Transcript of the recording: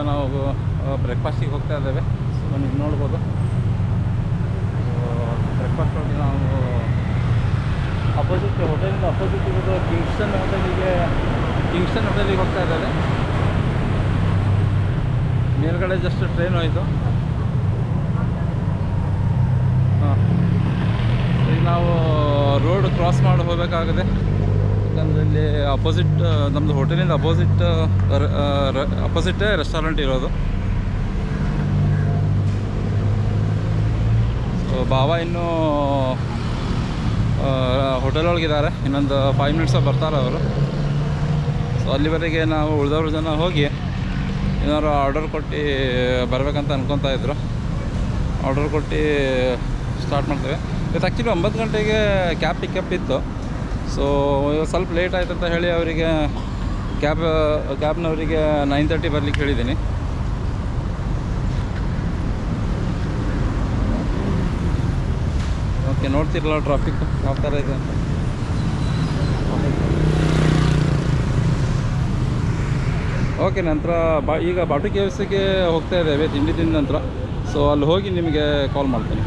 ನಾವು ಬ್ರೇಕ್ಫಾಸ್ಟಿಗೆ ಹೋಗ್ತಾ ಇದ್ದೇವೆ. ಸೊ ನೀವು ನೋಡ್ಬೋದು, ಬ್ರೇಕ್ಫಾಸ್ಟ್ ಹೋಗಿ ನಾವು ಅಪೋಸಿಟ್ ಹೋಟೆಲಿಂದ ಅಪೋಸಿಟ್ ಇರೋದು ಕಿಂಗ್ಸ್ಟನ್ ಹೋಟೆಲಿಗೆ ಹೋಗ್ತಾ ಇದ್ದಾರೆ. ಮೇಲ್ಗಡೆ ಜಸ್ಟ್ ಟ್ರೈನ್ ಹೋಯಿತು. ಈಗ ನಾವು ರೋಡ್ ಕ್ರಾಸ್ ಮಾಡಿ ಹೋಗಬೇಕಾಗಿದೆ. ಯಾಕಂದರೆ ಇಲ್ಲಿ ಅಪೋಸಿಟ್ ನಮ್ಮದು ಹೋಟೆಲಿಂದ ಅಪೋಸಿಟ್ಟೇ ರೆಸ್ಟೋರೆಂಟ್ ಇರೋದು. ಸೊ ಬಾವ ಇನ್ನೂ ಹೋಟೆಲ್ ಒಳಗಿದ್ದಾರೆ. ಇನ್ನೊಂದು 5 ಮಿನಿಟ್ಸ್ ಬರ್ತಾರೆ ಅವರು. ಸೊ ಅಲ್ಲಿವರೆಗೆ ನಾವು ಉಳಿದವ್ರ ಜನ ಹೋಗಿ ಏನಾದ್ರು ಆರ್ಡರ್ ಕೊಟ್ಟು ಬರಬೇಕಂತ ಅನ್ಕೊತಾ ಇದ್ರು. ಆರ್ಡರ್ ಕೊಟ್ಟು ಸ್ಟಾರ್ಟ್ ಮಾಡ್ತೇವೆ. ಇವತ್ತು ಆ್ಯಕ್ಚುಲಿ 9 ಗಂಟೆಗೆ ಕ್ಯಾಬ್ ಪಿಕಪ್ ಇತ್ತು. ಸೊ ಸ್ವಲ್ಪ ಲೇಟ್ ಆಯ್ತು ಅಂತ ಹೇಳಿ ಅವರಿಗೆ ಕ್ಯಾಬ್ನವರಿಗೆ 9:30 ಬರಲಿಕ್ಕೆ ಹೇಳಿದ್ದೀನಿ. ಓಕೆ, ನೋಡ್ತಿರಲ್ಲ ಟ್ರಾಫಿಕ್ ಯಾವ ಥರ ಇದೆ ಅಂತ. ಓಕೆ, ನಂತರ ಈಗ ಬಾಟು KFCಗೆ ಹೋಗ್ತಾ ಇದ್ದೇವೆ ತಿಂಡಿ ತಿಂದ ನಂತರ. ಸೊ ಅಲ್ಲಿ ಹೋಗಿ ನಿಮಗೆ ಕಾಲ್ ಮಾಡ್ತೀನಿ.